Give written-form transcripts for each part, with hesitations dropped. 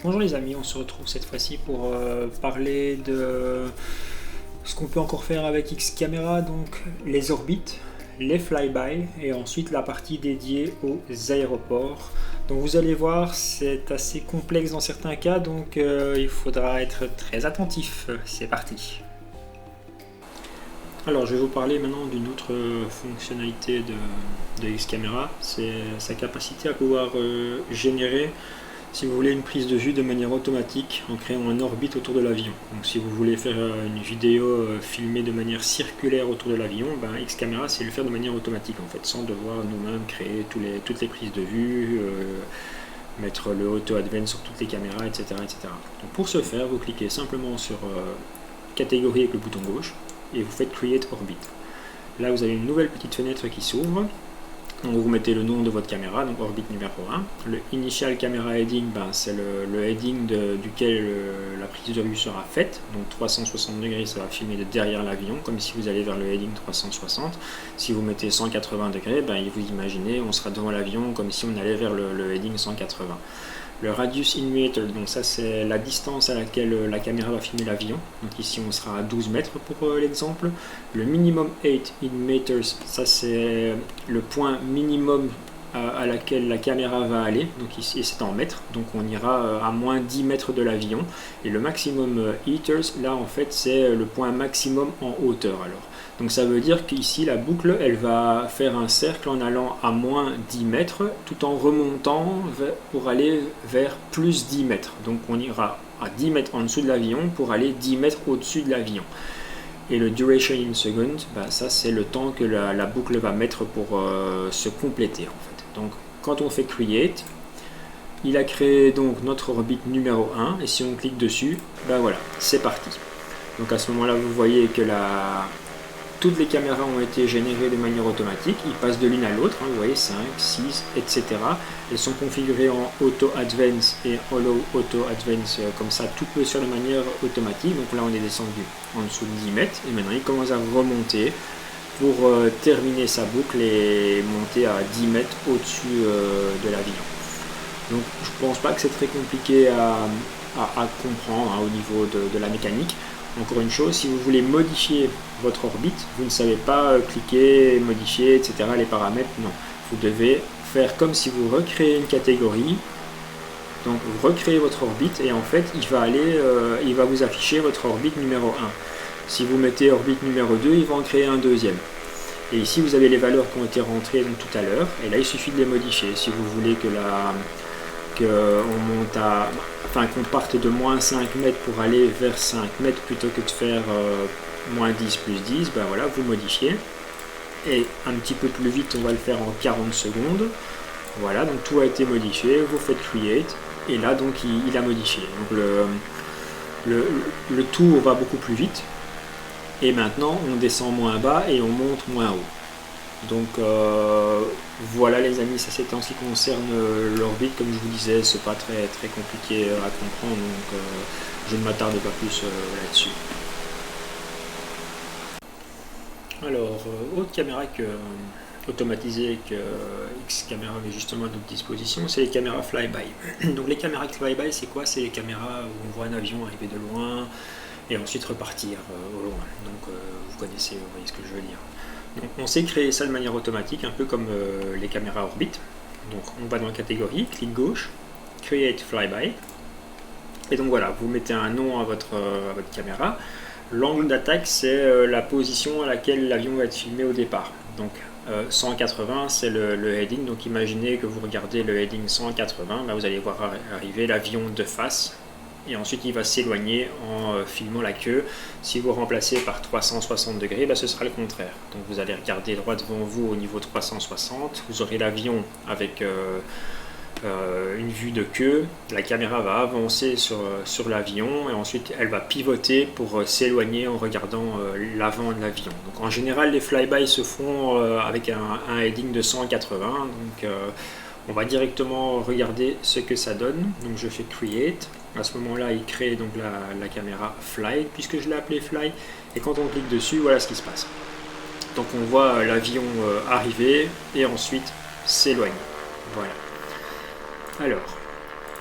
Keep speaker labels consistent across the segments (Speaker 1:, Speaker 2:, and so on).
Speaker 1: Bonjour les amis, on se retrouve cette fois-ci pour parler de ce qu'on peut encore faire avec Xcaméra, donc les orbites, les flyby et ensuite la partie dédiée aux aéroports. Donc vous allez voir, c'est assez complexe dans certains cas, donc il faudra être très attentif. C'est parti. Alors je vais vous parler maintenant d'une autre fonctionnalité de Xcaméra, c'est sa capacité à pouvoir générer, si vous voulez, une prise de vue de manière automatique en créant un orbite autour de l'avion. Donc si vous voulez faire une vidéo filmée de manière circulaire autour de l'avion, Xcaméra c'est le faire de manière automatique en fait, sans devoir nous-mêmes créer toutes les prises de vue, mettre le auto advance sur toutes les caméras, etc. etc. Donc pour ce faire, vous cliquez simplement sur catégorie avec le bouton gauche et vous faites Create Orbit. Là vous avez une nouvelle petite fenêtre qui s'ouvre. Donc vous mettez le nom de votre caméra, donc orbite numéro 1. Le Initial Camera Heading, c'est le heading duquel la prise de vue sera faite. Donc 360 degrés, ça va filmer de derrière l'avion, comme si vous allez vers le heading 360. Si vous mettez 180 degrés, vous imaginez, on sera devant l'avion comme si on allait vers le heading 180. Le radius in meter, donc ça c'est la distance à laquelle la caméra va filmer l'avion. Donc ici on sera à 12 mètres pour l'exemple. Le minimum 8 in meters, ça c'est le point minimum à laquelle la caméra va aller. Donc ici c'est en mètres, donc on ira à moins 10 mètres de l'avion. Et le maximum meters, là en fait c'est le point maximum en hauteur alors. Donc ça veut dire qu'ici la boucle elle va faire un cercle en allant à moins 10 mètres tout en remontant pour aller vers plus 10 mètres. Donc on ira à 10 mètres en dessous de l'avion pour aller 10 mètres au-dessus de l'avion. Et le duration in second, ça c'est le temps que la boucle va mettre pour se compléter en fait. Donc quand on fait create, il a créé donc notre orbite numéro 1 et si on clique dessus, voilà, c'est parti. Donc à ce moment là vous voyez que toutes les caméras ont été générées de manière automatique, ils passent de l'une à l'autre, vous voyez 5, 6, etc. Elles sont configurées en Auto Advance et Allow Auto Advance, comme ça tout peut se faire de manière automatique. Donc là on est descendu en dessous de 10 mètres et maintenant il commence à remonter pour terminer sa boucle et monter à 10 mètres au-dessus de l'avion. Donc je pense pas que c'est très compliqué à comprendre au niveau de la mécanique. Encore une chose, si vous voulez modifier votre orbite, vous ne savez pas cliquer, modifier, etc. les paramètres, non. Vous devez faire comme si vous recréez une catégorie. Donc vous recréez votre orbite et en fait il va vous afficher votre orbite numéro 1. Si vous mettez orbite numéro 2, il va en créer un deuxième. Et ici vous avez les valeurs qui ont été rentrées tout à l'heure et là il suffit de les modifier. Si vous voulez qu'on parte de moins 5 mètres pour aller vers 5 mètres plutôt que de faire moins 10 plus 10, voilà, vous modifiez. Et un petit peu plus vite, on va le faire en 40 secondes. Voilà, donc tout a été modifié, vous faites create, et là donc il a modifié. Donc le tour va beaucoup plus vite, et maintenant on descend moins bas et on monte moins haut. Donc voilà les amis, ça c'était en ce qui concerne l'orbite, comme je vous disais, c'est pas très compliqué à comprendre, donc je ne m'attarde pas plus là-dessus. Alors, autre caméra automatisée que Xcaméra avait justement à notre disposition, c'est les caméras flyby. Donc les caméras flyby, c'est quoi? C'est les caméras où on voit un avion arriver de loin et ensuite repartir au loin. Donc vous connaissez, vous voyez ce que je veux dire. Donc, on sait créer ça de manière automatique, un peu comme les caméras orbite. Donc on va dans la catégorie, clic gauche, Create Flyby. Et donc voilà, vous mettez un nom à votre caméra. L'angle d'attaque, c'est la position à laquelle l'avion va être filmé au départ. Donc 180, c'est le heading. Donc imaginez que vous regardez le heading 180, vous allez voir arriver l'avion de face. Et ensuite il va s'éloigner en filmant la queue. Si vous remplacez par 360 degrés, ce sera le contraire. Donc vous allez regarder droit devant vous au niveau 360, vous aurez l'avion avec une vue de queue, la caméra va avancer sur l'avion et ensuite elle va pivoter pour s'éloigner en regardant l'avant de l'avion. Donc en général les flyby se font avec un heading de 180, donc on va directement regarder ce que ça donne. Donc je fais create. À ce moment là il crée donc la caméra fly puisque je l'ai appelé fly, et quand on clique dessus, voilà ce qui se passe. Donc on voit l'avion arriver et ensuite s'éloigner. Voilà. Alors,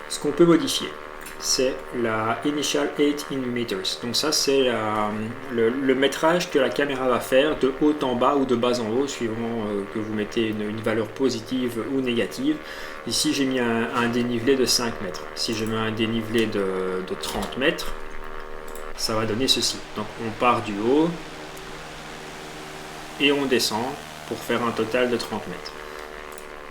Speaker 1: ce qu'on peut modifier. c'est la Initial 8 in meters. Donc ça c'est le métrage que la caméra va faire de haut en bas ou de bas en haut, suivant que vous mettez une valeur positive ou négative. Ici j'ai mis un dénivelé de 5 mètres. Si je mets un dénivelé de 30 mètres, ça va donner ceci. Donc on part du haut et on descend pour faire un total de 30 mètres.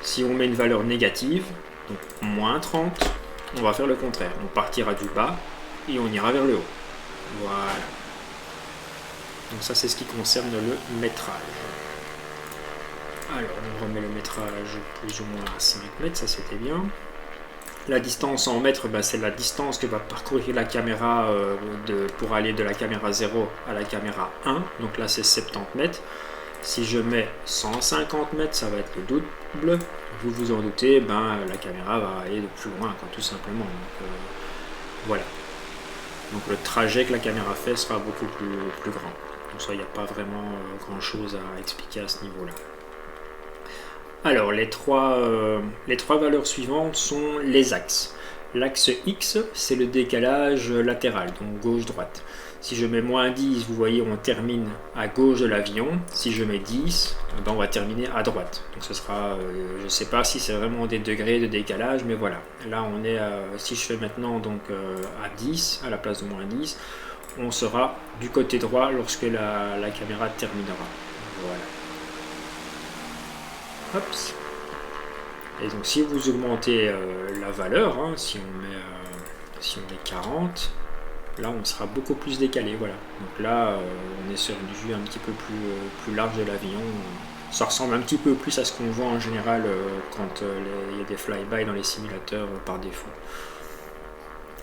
Speaker 1: Si on met une valeur négative, donc moins 30, on va faire le contraire. On partira du bas et on ira vers le haut. Voilà. Donc ça c'est ce qui concerne le métrage. Alors on remet le métrage plus ou moins à 5 mètres, ça c'était bien. La distance en mètres, c'est la distance que va parcourir la caméra pour aller de la caméra 0 à la caméra 1. Donc là c'est 70 mètres. Si je mets 150 mètres, ça va être le double. Vous vous en doutez, la caméra va aller de plus loin, tout simplement. Donc, voilà. Donc le trajet que la caméra fait sera beaucoup plus grand. Donc ça, il n'y a pas vraiment grand chose à expliquer à ce niveau-là. Alors les trois valeurs suivantes sont les axes. L'axe X, c'est le décalage latéral, donc gauche-droite. Si je mets moins 10, vous voyez, on termine à gauche de l'avion. Si je mets 10, on va terminer à droite. Donc ce sera, je ne sais pas si c'est vraiment des degrés de décalage, mais voilà. Là, on est, si je fais maintenant donc à 10, à la place de moins 10, on sera du côté droit lorsque la caméra terminera. Voilà. Hop. Et donc si vous augmentez la valeur, si on met 40, là on sera beaucoup plus décalé, voilà. Donc là on est sur une vue un petit peu plus large de l'avion. Ça ressemble un petit peu plus à ce qu'on voit en général quand il y a des fly-by dans les simulateurs par défaut.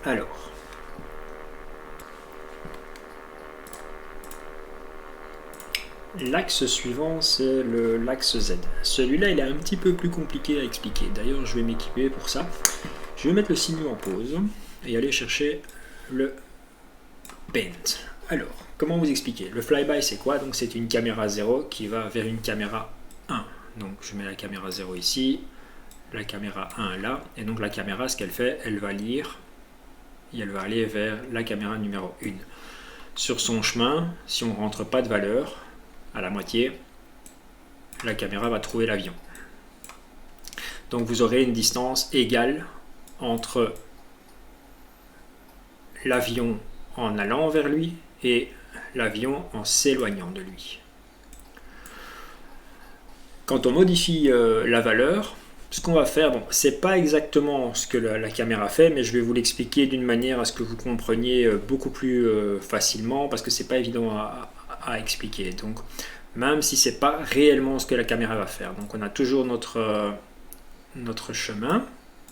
Speaker 1: Alors, l'axe suivant, c'est l'axe Z. Celui-là, il est un petit peu plus compliqué à expliquer. D'ailleurs, je vais m'équiper pour ça. Je vais mettre le simu en pause et aller chercher le Paint. Alors, comment vous expliquer? Le flyby, c'est quoi? Donc, c'est une caméra 0 qui va vers une caméra 1. Donc, je mets la caméra 0 ici, la caméra 1 là. Et donc, la caméra, ce qu'elle fait, elle va lire et elle va aller vers la caméra numéro 1. Sur son chemin, si on ne rentre pas de valeur, à la moitié, la caméra va trouver l'avion. Donc vous aurez une distance égale entre l'avion en allant vers lui et l'avion en s'éloignant de lui. Quand on modifie la valeur, ce qu'on va faire, bon, c'est pas exactement ce que la caméra fait, mais je vais vous l'expliquer d'une manière à ce que vous compreniez beaucoup plus facilement, parce que c'est pas évident à expliquer. Donc, même si c'est pas réellement ce que la caméra va faire. Donc, on a toujours notre chemin,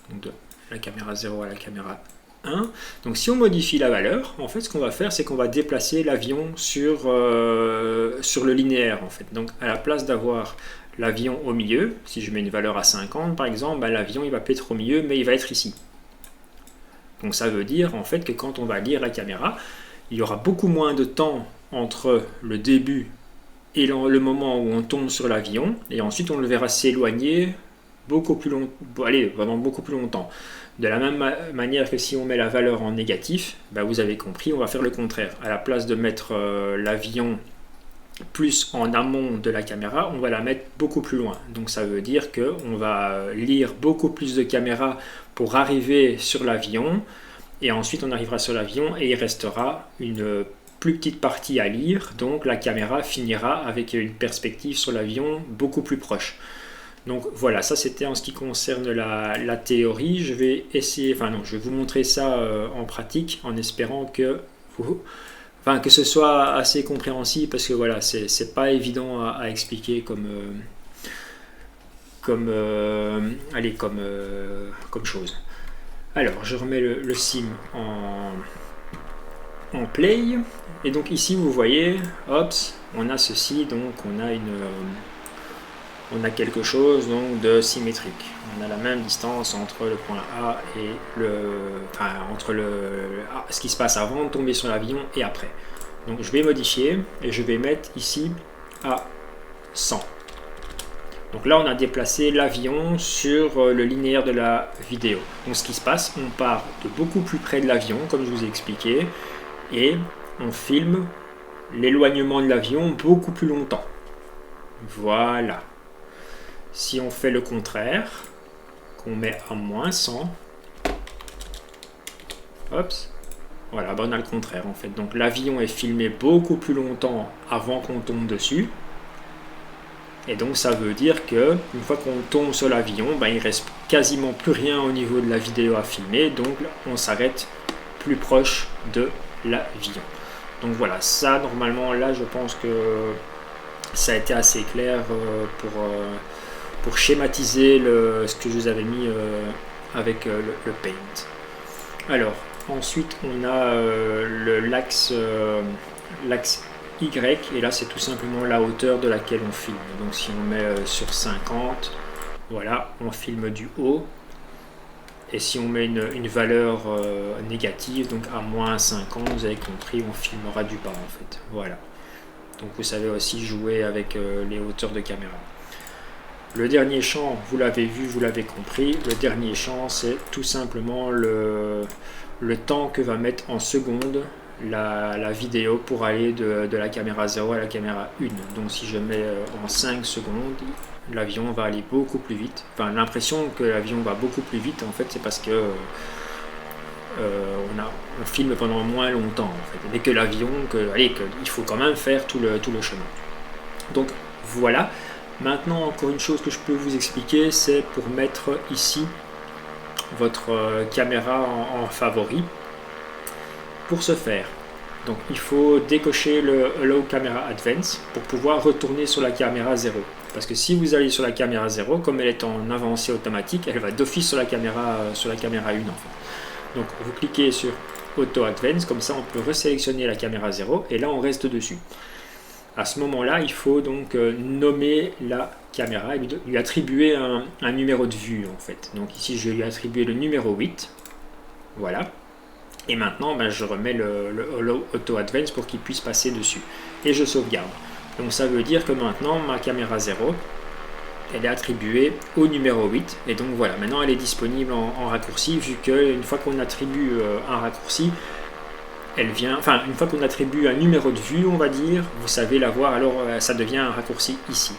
Speaker 1: donc de la caméra 0 à la caméra 1. Donc, si on modifie la valeur, en fait, ce qu'on va faire, c'est qu'on va déplacer l'avion sur le linéaire, en fait. Donc, à la place d'avoir l'avion au milieu, si je mets une valeur à 50 par exemple, l'avion il va pas être au milieu, mais il va être ici. Donc ça veut dire en fait que quand on va lire la caméra, il y aura beaucoup moins de temps entre le début et le moment où on tombe sur l'avion, et ensuite on le verra s'éloigner beaucoup plus vraiment beaucoup plus longtemps. De la même manière que si on met la valeur en négatif, vous avez compris, on va faire le contraire. À la place de mettre l'avion plus en amont de la caméra, on va la mettre beaucoup plus loin. Donc ça veut dire qu'on va lire beaucoup plus de caméras pour arriver sur l'avion, et ensuite on arrivera sur l'avion et il restera une plus petite partie à lire, donc la caméra finira avec une perspective sur l'avion beaucoup plus proche. Donc voilà, ça c'était en ce qui concerne la théorie. Je vais essayer, je vais vous montrer ça en pratique en espérant que ce soit assez compréhensible, parce que voilà, c'est pas évident à expliquer comme chose. Alors, je remets le sim en play, et donc ici vous voyez, hop, on a ceci, donc on a quelque chose donc de symétrique. On a la même distance entre le point A et ce qui se passe avant de tomber sur l'avion et après. Donc je vais modifier et je vais mettre ici à 100. Donc là, on a déplacé l'avion sur le linéaire de la vidéo. Donc ce qui se passe, on part de beaucoup plus près de l'avion, comme je vous ai expliqué, et on filme l'éloignement de l'avion beaucoup plus longtemps. Voilà. Si on fait le contraire, qu'on met à moins 100, hop, voilà, ben on a le contraire en fait. Donc l'avion est filmé beaucoup plus longtemps avant qu'on tombe dessus. Et donc ça veut dire que une fois qu'on tombe sur l'avion, ben, il reste quasiment plus rien au niveau de la vidéo à filmer, donc on s'arrête plus proche de l'avion. Donc voilà, ça normalement là je pense que ça a été assez clair pour schématiser ce que je vous avais mis avec le Paint. Alors ensuite on a l'axe Y, et là c'est tout simplement la hauteur de laquelle on filme. Donc si on met sur 50, voilà, on filme du haut. Et si on met une valeur négative, donc à moins 50, vous avez compris, on filmera du bas en fait. Voilà. Donc vous savez aussi jouer avec les hauteurs de caméra. Le dernier champ, vous l'avez vu, vous l'avez compris. Le dernier champ, c'est tout simplement le temps que va mettre en secondes la vidéo pour aller de la caméra 0 à la caméra 1. Donc si je mets en 5 secondes, l'avion va aller beaucoup plus vite. Enfin, l'impression que l'avion va beaucoup plus vite, en fait, c'est parce que on filme pendant moins longtemps, en fait. Mais que l'avion, il faut quand même faire tout le chemin. Donc voilà. Maintenant, encore une chose que je peux vous expliquer, c'est pour mettre ici votre caméra en favori. Pour ce faire, donc il faut décocher le Allow Camera Advance pour pouvoir retourner sur la caméra 0. Parce que si vous allez sur la caméra 0, comme elle est en avancée automatique, elle va d'office sur la caméra 1 en fait. Donc vous cliquez sur Auto Advance, comme ça on peut resélectionner la caméra 0 et là on reste dessus. À ce moment-là, il faut donc nommer la caméra et lui attribuer un numéro de vue en fait. Donc ici je vais lui attribuer le numéro 8. Voilà. Et maintenant, ben, je remets le Auto Advance pour qu'il puisse passer dessus. Et je sauvegarde. Donc ça veut dire que maintenant, ma caméra 0, elle est attribuée au numéro 8. Et donc voilà, maintenant elle est disponible en raccourci, vu qu'une fois qu'on attribue un raccourci, elle vient, enfin une fois qu'on attribue un numéro de vue, on va dire, vous savez l'avoir, alors ça devient un raccourci ici.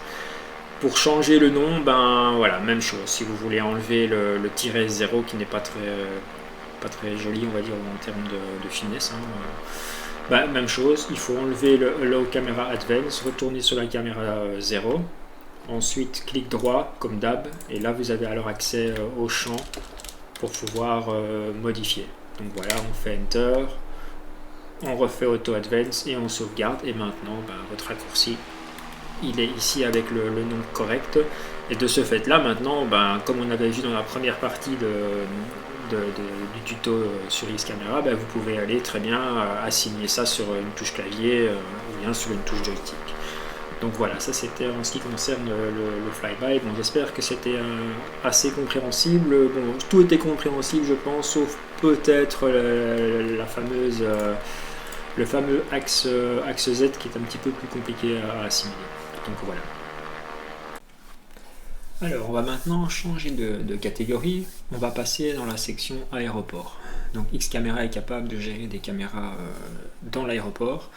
Speaker 1: Pour changer le nom, ben voilà, même chose. Si vous voulez enlever le tiret 0 qui n'est pas très joli, on va dire, en termes de finesse, hein. Bah, même chose, il faut enlever le Allow Camera Advance, retourner sur la caméra 0, ensuite clic droit comme d'hab, et là vous avez alors accès au champ pour pouvoir modifier. Donc voilà, on fait Enter, on refait Auto Advance et on sauvegarde, et maintenant bah, votre raccourci il est ici avec le nom correct. Et de ce fait là maintenant, ben, comme on avait vu dans la première partie du tuto sur Xcamera, ben, vous pouvez aller très bien assigner ça sur une touche clavier ou bien sur une touche joystick. Donc voilà, ça c'était en ce qui concerne le flyby. Bon, j'espère que c'était assez compréhensible. Bon, tout était compréhensible je pense, sauf peut-être le fameux axe Z qui est un petit peu plus compliqué à assimiler. Donc voilà. Alors on va maintenant changer de catégorie, on va passer dans la section aéroport. Donc Xcamera est capable de gérer des caméras dans l'aéroport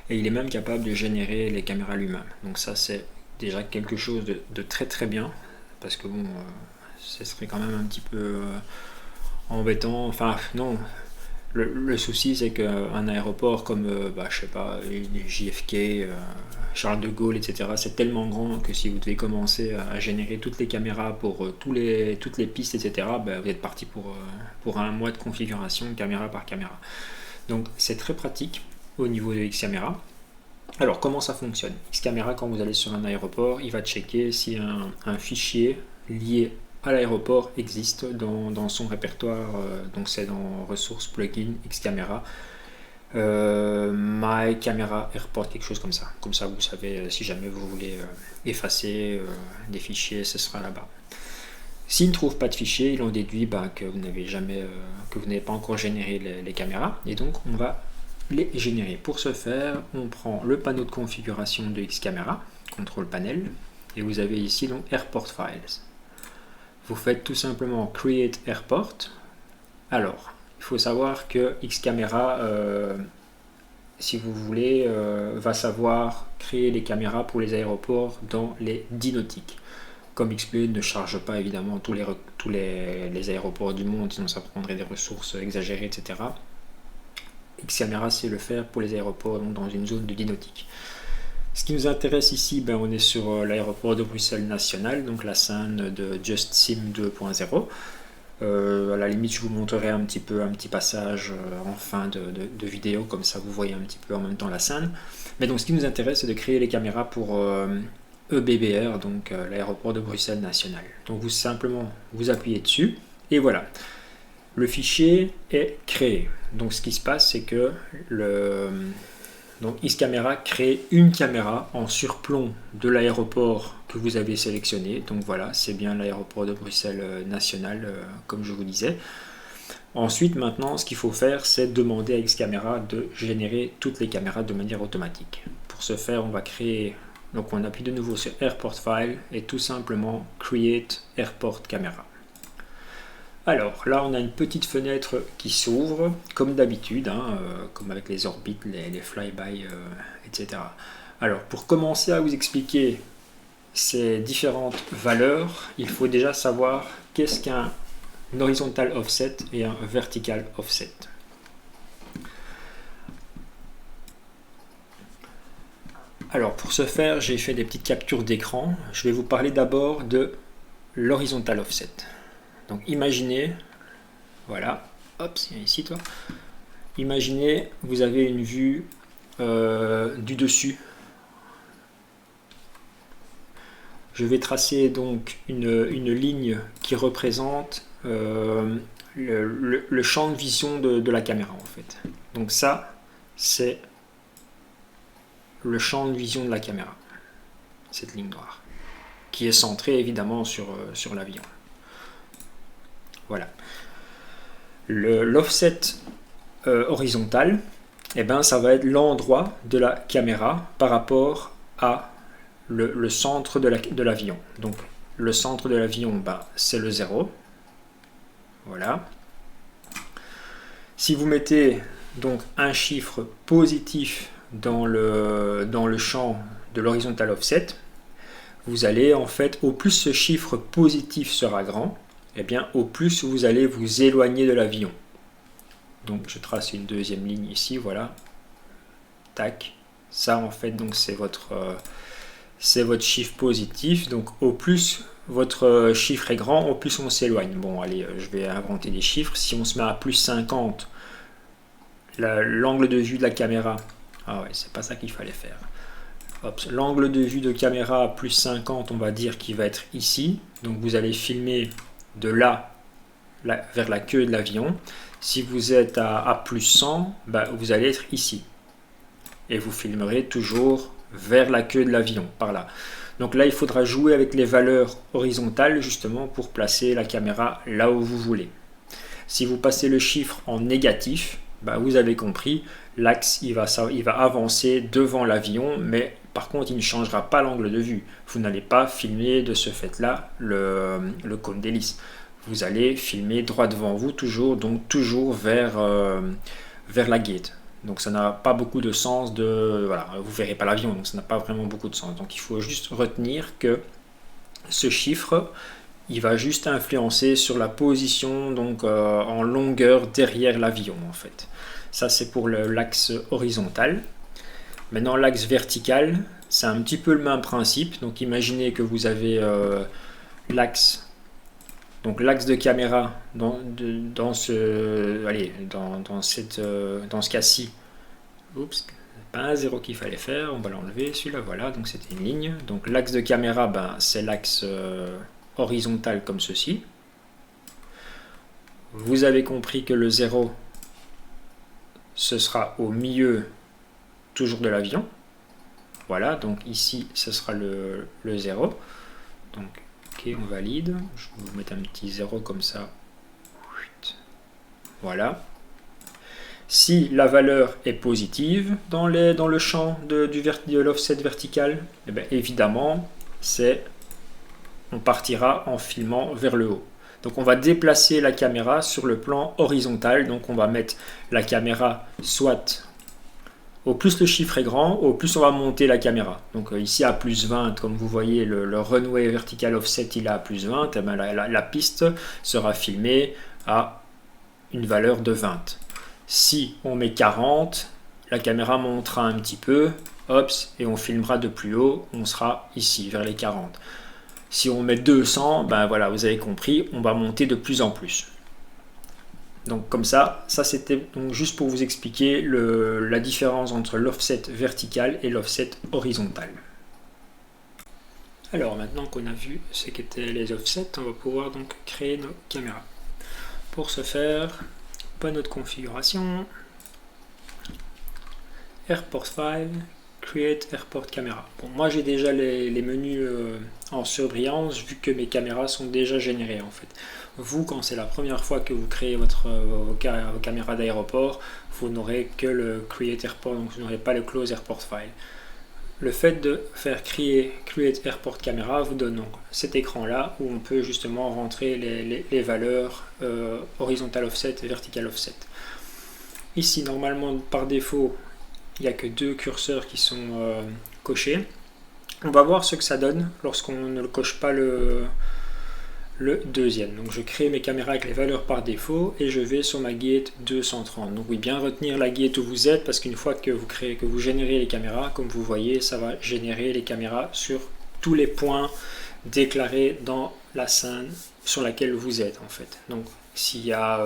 Speaker 1: et il est même capable de générer les caméras lui-même. Donc ça c'est déjà quelque chose de très très bien parce que bon, ce serait quand même un petit peu embêtant, enfin non. Le souci c'est qu'un aéroport comme je sais pas, JFK, Charles de Gaulle, etc. c'est tellement grand que si vous devez commencer à générer toutes les caméras pour toutes les pistes, etc. Vous êtes parti pour un mois de configuration caméra par caméra. Donc c'est très pratique au niveau de Xcamera. Alors comment ça fonctionne? Xcamera, quand vous allez sur un aéroport, il va checker si un fichier lié à l'aéroport existe dans son répertoire, donc c'est dans ressources plugin Xcamera, My Camera Airport, quelque chose comme ça vous savez si jamais vous voulez effacer des fichiers, ce sera là-bas. S'il ne trouve pas de fichier, il en déduit que vous n'avez pas encore généré les caméras, et donc on va les générer. Pour ce faire, on prend le panneau de configuration de Xcamera, contrôle panel, et vous avez ici donc Airport Files. Vous faites tout simplement Create Airport. Alors, il faut savoir que Xcamera, si vous voulez, va savoir créer les caméras pour les aéroports dans les 10 nautiques. Comme Xplane ne charge pas évidemment tous les aéroports du monde, sinon ça prendrait des ressources exagérées, etc. Xcamera sait le faire pour les aéroports donc dans une zone de 10 nautiques. Ce qui nous intéresse ici, on est sur l'aéroport de Bruxelles National, donc la scène de JustSim 2.0. À la limite, je vous montrerai un petit passage en fin de vidéo, comme ça vous voyez un petit peu en même temps la scène. Mais donc ce qui nous intéresse, c'est de créer les caméras pour EBBR, donc l'aéroport de Bruxelles National. Donc vous appuyez dessus, et voilà. Le fichier est créé. Donc ce qui se passe, c'est que Xcamera crée une caméra en surplomb de l'aéroport que vous avez sélectionné. Donc voilà, c'est bien l'aéroport de Bruxelles National, comme je vous disais. Ensuite, maintenant, ce qu'il faut faire, c'est demander à Xcamera de générer toutes les caméras de manière automatique. Pour ce faire, on va créer, donc on appuie de nouveau sur Airport File et tout simplement Create Airport Camera. Alors là, on a une petite fenêtre qui s'ouvre, comme d'habitude, comme avec les orbites, les flyby, etc. Alors, pour commencer à vous expliquer ces différentes valeurs, il faut déjà savoir qu'est-ce qu'un horizontal offset et un vertical offset. Alors, pour ce faire, j'ai fait des petites captures d'écran. Je vais vous parler d'abord de l'horizontal offset. Donc imaginez, voilà, hop, c'est ici toi. Imaginez, vous avez une vue du dessus. Je vais tracer donc une ligne qui représente le champ de vision de la caméra en fait. Donc ça, c'est le champ de vision de la caméra, cette ligne noire, qui est centrée évidemment sur l'avion. Voilà. L'offset horizontal, ça va être l'endroit de la caméra par rapport à le centre de l'avion. Donc le centre de l'avion, c'est le 0. Voilà. Si vous mettez donc un chiffre positif dans le champ de l'horizontal offset, vous allez en fait, au plus ce chiffre positif sera grand, au plus vous allez vous éloigner de l'avion. Donc je trace une deuxième ligne ici, voilà. Tac. Ça en fait, donc c'est votre chiffre positif. Donc au plus votre chiffre est grand, au plus on s'éloigne. Bon, allez, je vais inventer des chiffres. Si on se met à plus 50, l'angle de vue de la caméra. Ah ouais, c'est pas ça qu'il fallait faire. L'angle de vue de caméra à plus 50, on va dire qu'il va être ici. Donc vous allez filmer de là vers la queue de l'avion. Si vous êtes à plus 100, vous allez être ici. Et vous filmerez toujours vers la queue de l'avion, par là. Donc là, il faudra jouer avec les valeurs horizontales, justement, pour placer la caméra là où vous voulez. Si vous passez le chiffre en négatif, vous avez compris, l'axe il va avancer devant l'avion, mais par contre, il ne changera pas l'angle de vue. Vous n'allez pas filmer de ce fait-là le cône d'hélice. Vous allez filmer droit devant vous, toujours vers la gate. Donc ça n'a pas beaucoup de sens voilà, vous verrez pas l'avion, donc ça n'a pas vraiment beaucoup de sens. Donc il faut juste retenir que ce chiffre, il va juste influencer sur la position donc en longueur derrière l'avion en fait. Ça c'est pour l'axe horizontal. Maintenant l'axe vertical, c'est un petit peu le même principe. Donc imaginez que vous avez l'axe de caméra dans ce cas-ci. Oups, pas un 0 qu'il fallait faire, on va l'enlever, celui-là, voilà, donc c'était une ligne. Donc l'axe de caméra, c'est l'axe horizontal comme ceci. Vous avez compris que le 0, ce sera au milieu toujours de l'avion. Voilà, donc ici, ce sera le 0. Donc, ok, on valide. Je vais vous mettre un petit 0 comme ça. Voilà. Si la valeur est positive dans le champ de l'offset vertical, évidemment, c'est on partira en filmant vers le haut. Donc on va déplacer la caméra sur le plan horizontal. Donc on va mettre la caméra soit au plus le chiffre est grand, au plus on va monter la caméra. Donc ici à plus 20, comme vous voyez, le runway vertical offset il est à plus 20, et bien la piste sera filmée à une valeur de 20. Si on met 40, la caméra montera un petit peu, hop, et on filmera de plus haut, on sera ici, vers les 40. Si on met 200, ben voilà, vous avez compris, on va monter de plus en plus. Donc comme ça c'était donc juste pour vous expliquer la différence entre l'offset vertical et l'offset horizontal. Alors maintenant qu'on a vu ce qu'étaient les offsets, on va pouvoir donc créer nos caméras. Pour ce faire, panneau de configuration, Airport File, Create Airport Camera. Bon, moi j'ai déjà les menus en surbrillance vu que mes caméras sont déjà générées en fait. Vous, quand c'est la première fois que vous créez vos caméras d'aéroport, vous n'aurez que le Create Airport, donc vous n'aurez pas le Close Airport File. Le fait de faire Create Airport Camera vous donne donc cet écran là où on peut justement rentrer les valeurs horizontal offset et vertical offset. Ici normalement par défaut il n'y a que 2 curseurs qui sont cochés. On va voir ce que ça donne lorsqu'on ne le coche pas le deuxième. Donc je crée mes caméras avec les valeurs par défaut et je vais sur ma gate 230. Donc oui, bien retenir la gate où vous êtes parce qu'une fois que vous générez les caméras, comme vous voyez, ça va générer les caméras sur tous les points déclarés dans la scène sur laquelle vous êtes en fait. Donc s'il y a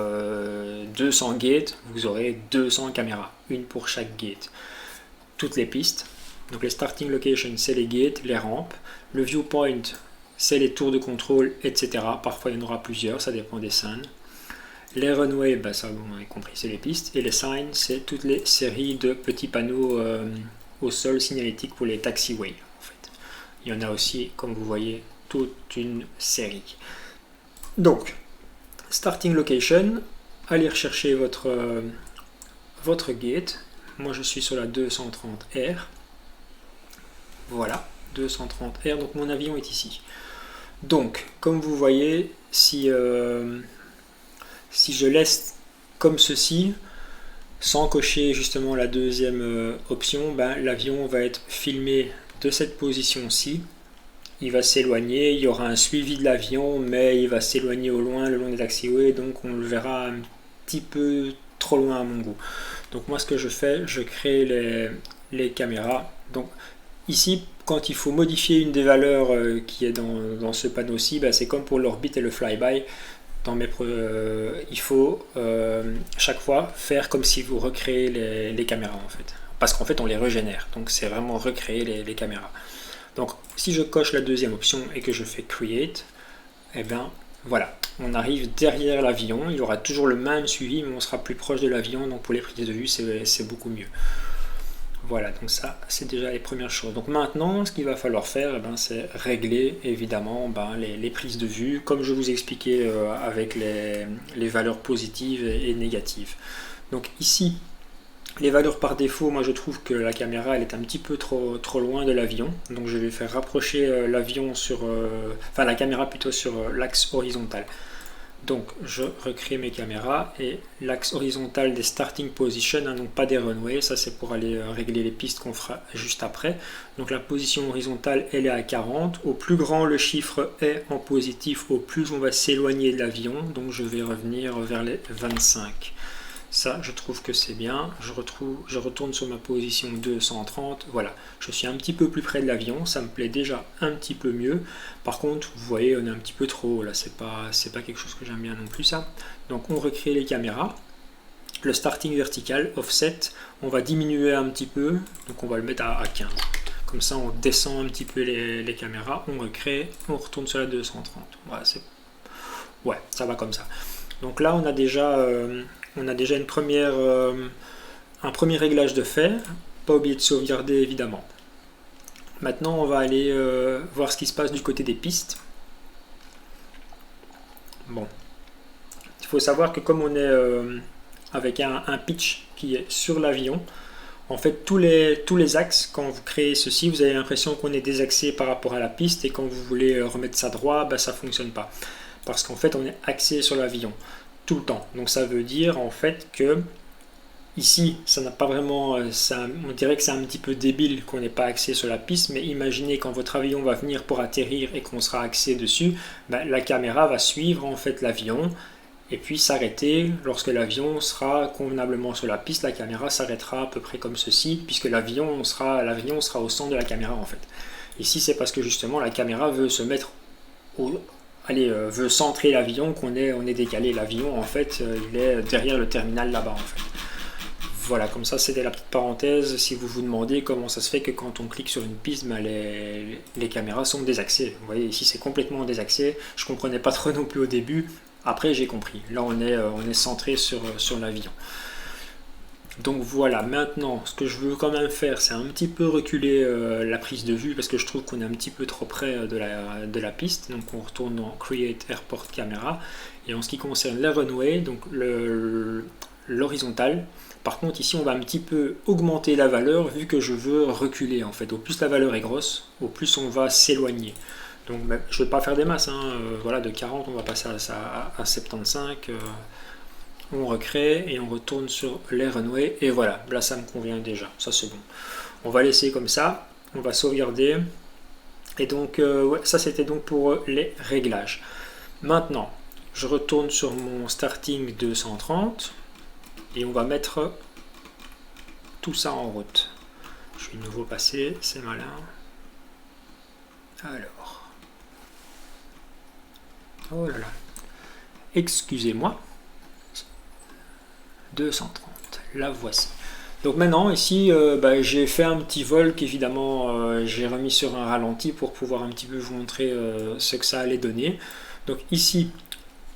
Speaker 1: 200 gates, vous aurez 200 caméras, une pour chaque gate. Toutes les pistes, donc les starting locations, c'est les gates, les rampes. Le viewpoint, c'est les tours de contrôle, etc. Parfois il y en aura plusieurs, ça dépend des scènes. Les runways, ben ça vous avez compris, c'est les pistes. Et les signs, c'est toutes les séries de petits panneaux au sol signalétiques pour les taxiways. En fait. Il y en a aussi, comme vous voyez, toute une série. Donc, starting location, allez rechercher votre gate. Moi je suis sur la 230R. Voilà, 230R, donc mon avion est ici. Donc, comme vous voyez, si je laisse comme ceci, sans cocher justement la deuxième option, ben, l'avion va être filmé de cette position-ci. Il va s'éloigner, il y aura un suivi de l'avion, mais il va s'éloigner au loin, le long des taxiways, donc on le verra un petit peu trop loin à mon goût. Donc moi ce que je fais, je crée les caméras. Donc ici, quand il faut modifier une des valeurs qui est dans ce panneau-ci, ben, c'est comme pour l'orbite et le flyby. Il faut chaque fois faire comme si vous recréez les caméras en fait. Parce qu'en fait on les régénère, donc c'est vraiment recréer les caméras. Donc si je coche la deuxième option et que je fais Create, et bien voilà, on arrive derrière l'avion, il y aura toujours le même suivi mais on sera plus proche de l'avion, donc pour les prises de vue c'est beaucoup mieux. Voilà, donc ça c'est déjà les premières choses. Donc maintenant ce qu'il va falloir faire, c'est régler évidemment les prises de vue, comme je vous expliquais avec les valeurs positives et négatives. Donc ici, les valeurs par défaut, moi je trouve que la caméra elle est un petit peu trop loin de l'avion, donc je vais faire rapprocher l'avion la caméra plutôt sur l'axe horizontal. Donc je recrée mes caméras et l'axe horizontal des starting position, donc pas des runways, ça c'est pour aller régler les pistes qu'on fera juste après. Donc la position horizontale elle est à 40, au plus grand le chiffre est en positif, au plus on va s'éloigner de l'avion, donc je vais revenir vers les 25. Ça, je trouve que c'est bien. Je retourne sur ma position 230. Voilà, je suis un petit peu plus près de l'avion. Ça me plaît déjà un petit peu mieux. Par contre, vous voyez, on est un petit peu trop haut. Là, c'est pas quelque chose que j'aime bien non plus, ça. Donc, on recrée les caméras. Le starting vertical, offset, on va diminuer un petit peu. Donc, on va le mettre à 15. Comme ça, on descend un petit peu les caméras. On recrée. On retourne sur la 230. Voilà, ouais, ça va comme ça. Donc là, on a déjà un premier réglage de fait, pas oublier de sauvegarder évidemment. Maintenant on va aller voir ce qui se passe du côté des pistes. Bon, il faut savoir que comme on est avec un pitch qui est sur l'avion, En fait, tous les axes, quand vous créez ceci, vous avez l'impression qu'on est désaxé par rapport à la piste, et quand vous voulez remettre ça droit, bah, ça ne fonctionne pas. Parce qu'en fait, on est axé sur l'avion tout le temps. Donc ça veut dire en fait que ici, ça n'a pas vraiment, on dirait que c'est un petit peu débile qu'on n'est pas axé sur la piste, mais imaginez quand votre avion va venir pour atterrir et qu'on sera axé dessus, bah, la caméra va suivre en fait l'avion, et puis s'arrêter lorsque l'avion sera convenablement sur la piste. La caméra s'arrêtera à peu près comme ceci, puisque l'avion sera au centre de la caméra en fait. Ici, c'est parce que justement la caméra veut se mettre veut centrer l'avion, on est décalé. L'avion en fait, il est derrière le terminal là-bas en fait. Voilà, comme ça c'était la petite parenthèse. Si vous vous demandez comment ça se fait que quand on clique sur une piste, bah, les caméras sont désaxées. Vous voyez ici c'est complètement désaxé. Je ne comprenais pas trop non plus au début. Après j'ai compris. Là on est centré sur l'avion. Donc voilà, maintenant ce que je veux quand même faire, c'est un petit peu reculer la prise de vue, parce que je trouve qu'on est un petit peu trop près de la piste. Donc on retourne dans Create Airport Camera, et en ce qui concerne les runway, donc l'horizontale, par contre ici on va un petit peu augmenter la valeur, vu que je veux reculer en fait. Au plus la valeur est grosse, au plus on va s'éloigner. Donc je ne vais pas faire des masses, hein. Voilà, de 40 on va passer à 75. On recrée et on retourne sur les runways, et voilà, là ça me convient déjà, ça c'est bon. On va laisser comme ça, on va sauvegarder, et donc ouais, ça c'était donc pour les réglages. Maintenant je retourne sur mon starting 230 et on va mettre tout ça en route. Je vais de nouveau passer, c'est malin. Alors, oh là là, excusez-moi. 230, la voici. Donc maintenant ici j'ai fait un petit vol qu'évidemment j'ai remis sur un ralenti pour pouvoir un petit peu vous montrer ce que ça allait donner. Donc ici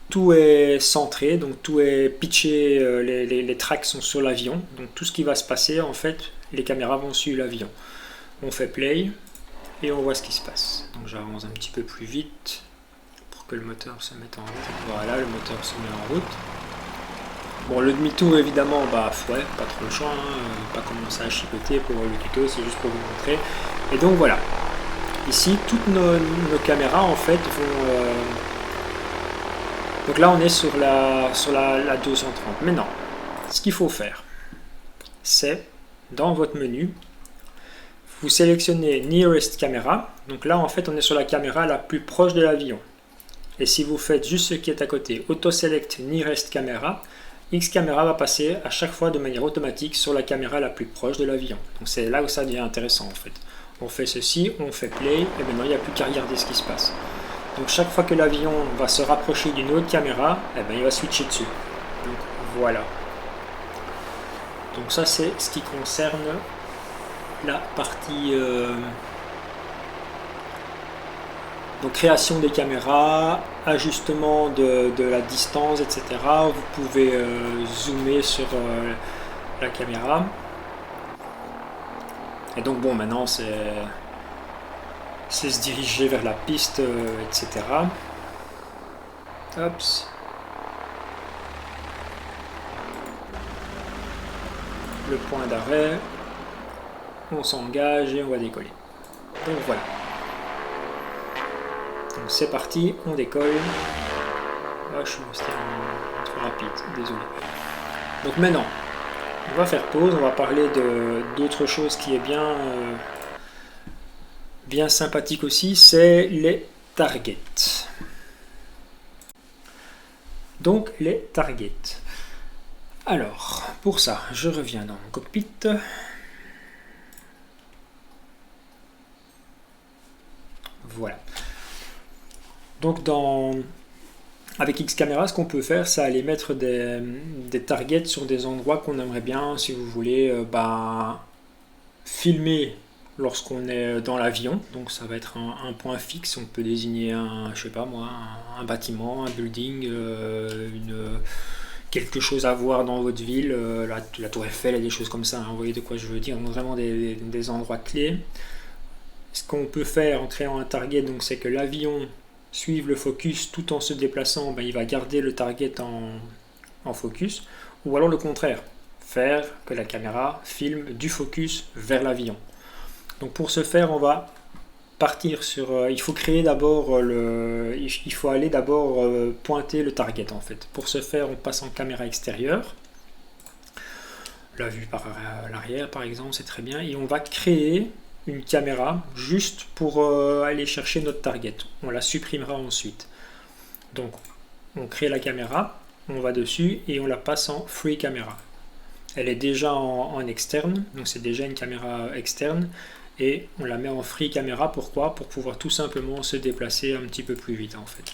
Speaker 1: tout est centré, donc tout est pitché, les tracks sont sur l'avion, donc tout ce qui va se passer en fait, les caméras vont suivre l'avion. On fait play et on voit ce qui se passe. Donc j'avance un petit peu plus vite pour que le moteur se mette en route. Voilà, le moteur se met en route. Bon, le demi-tour évidemment, bah ouais, pas trop le choix, hein, pas commencer à chipoter pour le tuto, c'est juste pour vous montrer. Et donc voilà, ici toutes nos caméras en fait vont... Donc là on est sur la 230. Maintenant, ce qu'il faut faire, c'est dans votre menu, vous sélectionnez Nearest Camera. Donc là en fait on est sur la caméra la plus proche de l'avion. Et si vous faites juste ce qui est à côté, Auto Select Nearest Camera, X-Camera va passer à chaque fois de manière automatique sur la caméra la plus proche de l'avion. Donc c'est là où ça devient intéressant en fait. On fait ceci, on fait play, et maintenant il n'y a plus qu'à regarder ce qui se passe. Donc chaque fois que l'avion va se rapprocher d'une autre caméra, il va switcher dessus. Donc voilà. Donc ça c'est ce qui concerne la partie donc création des caméras, ajustement de la distance, etc. Vous pouvez zoomer sur la caméra. Et donc bon, maintenant c'est se diriger vers la piste, etc. Hops. Le point d'arrêt. On s'engage et on va décoller. Donc voilà. Donc c'est parti, on décolle. Ah, je suis resté trop rapide, désolé. Donc maintenant, on va faire pause, on va parler d'autre chose qui est bien sympathique aussi, c'est les targets. Donc les targets. Alors, pour ça, je reviens dans mon cockpit. Voilà. Donc avec X-Camera, ce qu'on peut faire, c'est aller mettre des targets sur des endroits qu'on aimerait bien, si vous voulez, filmer lorsqu'on est dans l'avion. Donc ça va être un point fixe, on peut désigner je sais pas moi, un bâtiment, un building, quelque chose à voir dans votre ville, la tour Eiffel et des choses comme ça, hein, vous voyez de quoi je veux dire, donc vraiment des endroits clés. Ce qu'on peut faire en créant un target, donc c'est que l'avion suive le focus tout en se déplaçant, il va garder le target en focus, ou alors le contraire, faire que la caméra filme du focus vers l'avion. Donc pour ce faire, on va partir sur... il faut créer d'abord il faut aller d'abord pointer le target en fait. Pour ce faire, on passe en caméra extérieure. La vue par l'arrière par exemple, c'est très bien. Et on va créer une caméra juste pour aller chercher notre target. On la supprimera ensuite. Donc on crée la caméra, on va dessus et on la passe en free camera. Elle est déjà en externe, donc c'est déjà une caméra externe. Et on la met en free camera, pourquoi? Pour pouvoir tout simplement se déplacer un petit peu plus vite en fait.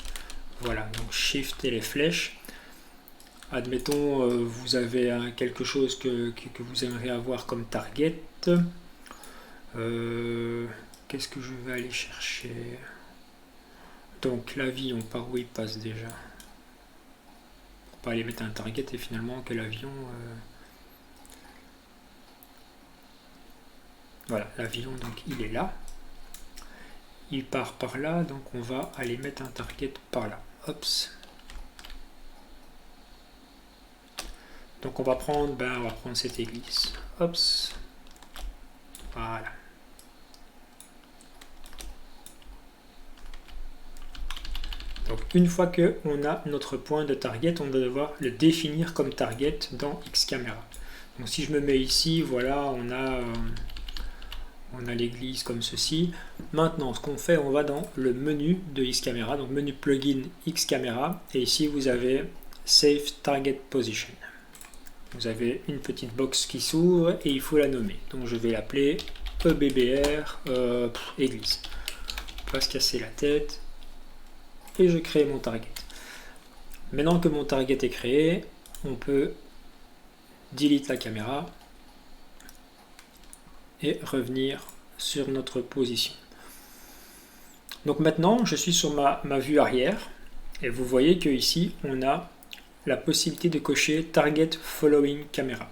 Speaker 1: Voilà, donc shift et les flèches. Admettons, vous avez quelque chose que vous aimeriez avoir comme target. Qu'est-ce que je vais aller chercher? Donc l'avion, par où il passe déjà? Pour pas aller mettre un target et finalement que l'avion... Voilà, l'avion, donc il est là. Il part par là, donc on va aller mettre un target par là. Hops. Donc on va prendre cette église. Hops. Voilà. Donc une fois qu'on a notre point de target, on va devoir le définir comme target dans Xcamera. Donc si je me mets ici, voilà, on a l'église comme ceci. Maintenant, ce qu'on fait, on va dans le menu de Xcamera, donc menu plugin Xcamera, et ici vous avez Save Target Position. Vous avez une petite box qui s'ouvre et il faut la nommer. Donc je vais l'appeler EBBR église. Pas se casser la tête. Et je crée mon target. Maintenant que mon target est créé, on peut delete la caméra et revenir sur notre position. Donc maintenant, je suis sur ma vue arrière et vous voyez que ici, on a la possibilité de cocher Target Following Camera.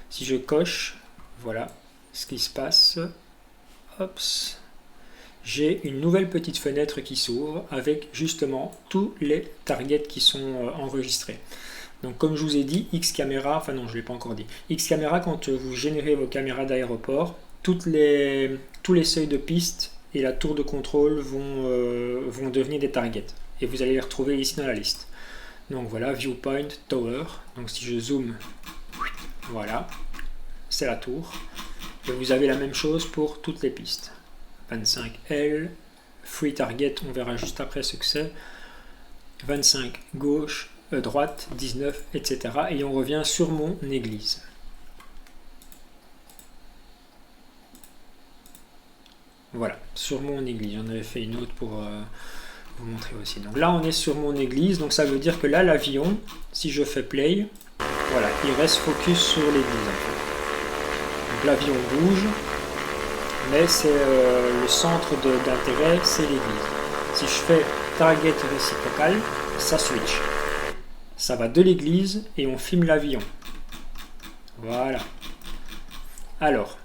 Speaker 1: Si je coche, voilà ce qui se passe. Hops. J'ai une nouvelle petite fenêtre qui s'ouvre avec justement tous les targets qui sont enregistrés. Donc comme je vous ai dit, Xcamera, enfin non, je ne l'ai pas encore dit, Xcamera, quand vous générez vos caméras d'aéroport, tous les seuils de piste et la tour de contrôle vont devenir des targets. Et vous allez les retrouver ici dans la liste. Donc voilà, Viewpoint, Tower. Donc si je zoome, voilà, c'est la tour. Et vous avez la même chose pour toutes les pistes. 25L, Free Target, on verra juste après ce que c'est. 25 gauche, droite, 19, etc. Et on revient sur mon église. Voilà, sur mon église. J'en avais fait une autre pour vous montrer aussi. Donc là, on est sur mon église. Donc ça veut dire que là, l'avion, si je fais play, voilà, il reste focus sur l'église. Donc l'avion bouge, mais c'est le centre d'intérêt, c'est l'église. Si je fais target réciprocal, ça switch. Ça va de l'église et on filme l'avion. Voilà. Alors,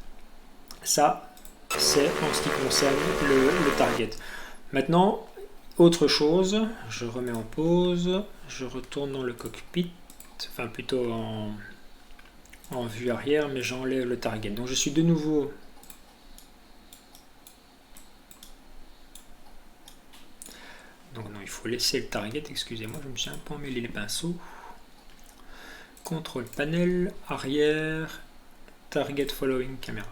Speaker 1: ça, c'est en ce qui concerne le target. Maintenant, autre chose, je remets en pause, je retourne dans le cockpit, enfin plutôt en vue arrière, mais j'enlève le target. Donc je suis de nouveau... Donc non, il faut laisser le target, excusez-moi, je me suis un peu emmêlé les pinceaux. Contrôle panel, arrière, target following camera.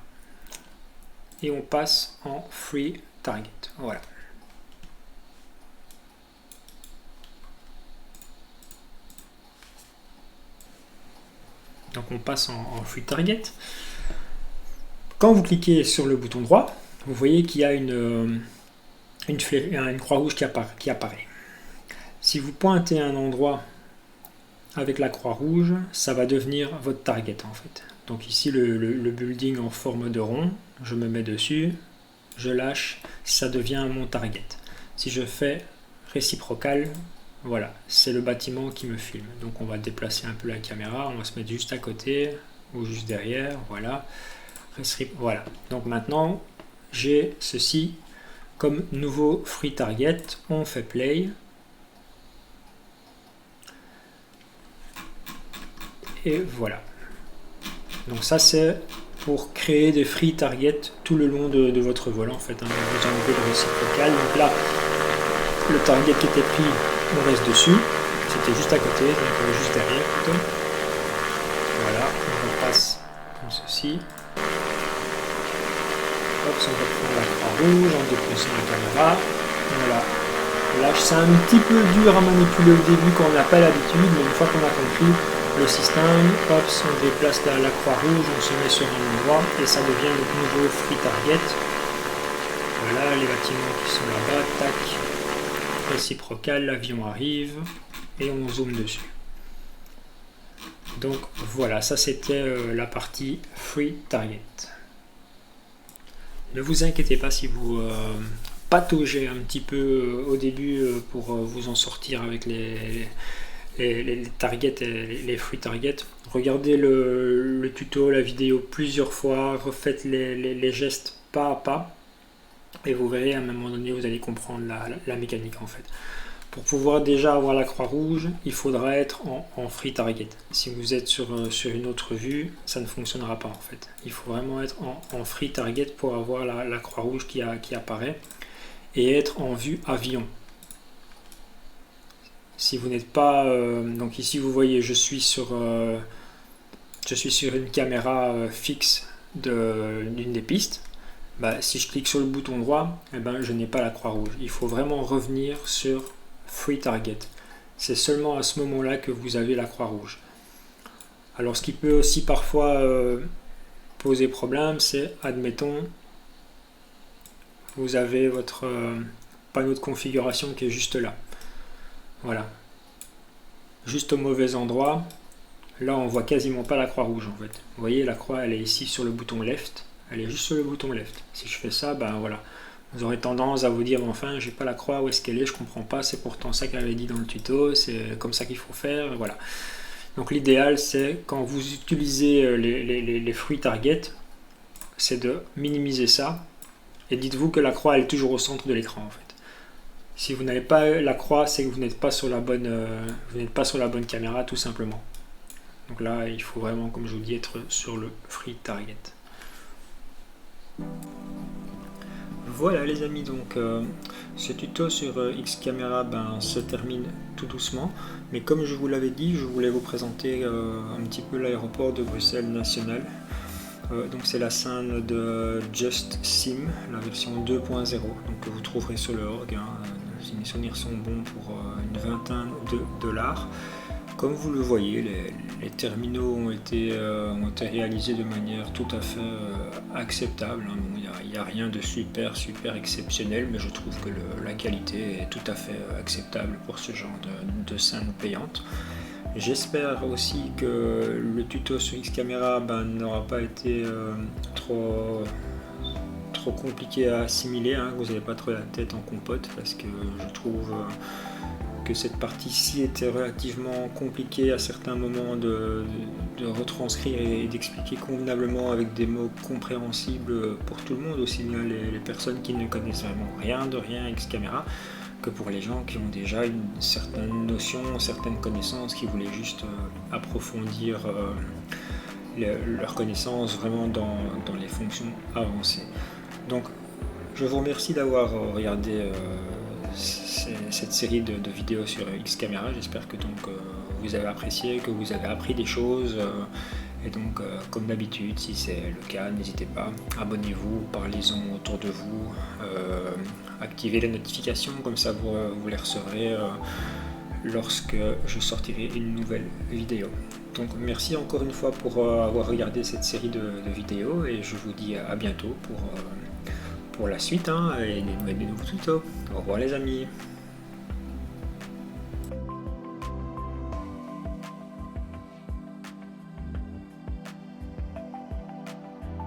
Speaker 1: Et on passe en free target. Voilà. Donc on passe en free target. Quand vous cliquez sur le bouton droit, vous voyez qu'il y a une croix rouge qui apparaît. Si vous pointez à un endroit avec la croix rouge, ça va devenir votre target en fait. Donc ici le building en forme de rond, je me mets dessus, je lâche, ça devient mon target. Si je fais réciprocal, voilà, c'est le bâtiment qui me filme. Donc on va déplacer un peu la caméra, on va se mettre juste à côté ou juste derrière, voilà. Voilà. Donc maintenant j'ai ceci comme nouveau free target, on fait play. Et voilà. Donc ça c'est pour créer des free targets tout le long de votre vol en fait. Hein. Vous enlevez le réciprocal. Donc là, le target qui était pris, on reste dessus. C'était juste à côté, donc juste derrière plutôt. Voilà, on repasse comme ceci. Hop, on va prendre la croix rouge en déplaçant la caméra. Voilà. Là, c'est un petit peu dur à manipuler au début quand on n'a pas l'habitude, mais une fois qu'on a compris le système, hop, on déplace la croix rouge, on se met sur un endroit et ça devient notre nouveau free target. Voilà, les bâtiments qui sont là-bas, tac, réciprocal, l'avion arrive et on zoome dessus. Donc voilà, ça c'était la partie free target. Ne vous inquiétez pas si vous pataugez un petit peu au début pour vous en sortir avec les targets et les free targets. Regardez le tuto, la vidéo plusieurs fois, refaites les gestes pas à pas et vous verrez à un moment donné vous allez comprendre la mécanique en fait. Pour pouvoir déjà avoir la croix rouge, il faudra être en free target. Si vous êtes sur une autre vue, ça ne fonctionnera pas en fait. Il faut vraiment être en free target pour avoir la croix rouge qui apparaît et être en vue avion. Si vous n'êtes pas... donc ici vous voyez, je suis sur une caméra fixe d'une des pistes. Bah, si je clique sur le bouton droit, eh ben, je n'ai pas la croix rouge. Il faut vraiment revenir sur free target. C'est seulement à ce moment-là que vous avez la croix rouge. Alors ce qui peut aussi parfois poser problème, c'est, admettons, vous avez votre panneau de configuration qui est juste là. Voilà. Juste au mauvais endroit. Là, on voit quasiment pas la croix rouge en fait. Vous voyez, la croix, elle est ici sur le bouton left. Elle est juste sur le bouton left. Si je fais ça, ben voilà. Vous aurez tendance à vous dire, enfin, j'ai pas la croix, où est-ce qu'elle est, je comprends pas, c'est pourtant ça qu'elle avait dit dans le tuto, c'est comme ça qu'il faut faire, voilà. Donc l'idéal, c'est quand vous utilisez les free targets, c'est de minimiser ça, et dites-vous que la croix, elle est toujours au centre de l'écran, en fait. Si vous n'avez pas la croix, c'est que vous n'êtes pas sur la bonne caméra, tout simplement. Donc là, il faut vraiment, comme je vous dis, être sur le free target. Voilà les amis, donc ce tuto sur Xcaméra se termine tout doucement, mais comme je vous l'avais dit, je voulais vous présenter un petit peu l'aéroport de Bruxelles National. Donc c'est la scène de Just Sim, la version 2.0, donc que vous trouverez sur le org. Si mes souvenirs sont bons, pour une vingtaine de dollars. Comme vous le voyez, les terminaux ont été réalisés de manière tout à fait acceptable. Il n'y a rien de super exceptionnel, mais je trouve que la qualité est tout à fait acceptable pour ce genre de scène payante. J'espère aussi que le tuto sur Xcaméra n'aura pas été trop compliqué à assimiler, que vous n'avez pas trop la tête en compote, parce que je trouve que cette partie-ci était relativement compliquée à certains moments de retranscrire et d'expliquer convenablement avec des mots compréhensibles pour tout le monde, aussi bien les personnes qui ne connaissent vraiment rien Xcaméra, que pour les gens qui ont déjà une certaine notion, certaines connaissances, qui voulaient juste approfondir leurs connaissances vraiment dans les fonctions avancées. Donc je vous remercie d'avoir regardé cette série de vidéos sur Xcaméra. J'espère que vous avez apprécié, que vous avez appris des choses. Et donc, comme d'habitude, si c'est le cas, n'hésitez pas, abonnez-vous, parlez-en autour de vous, activez les notifications, comme ça vous les recevrez lorsque je sortirai une nouvelle vidéo. Donc merci encore une fois pour avoir regardé cette série de vidéos, et je vous dis à bientôt pour la suite et les nouveaux tutos. Au revoir les amis.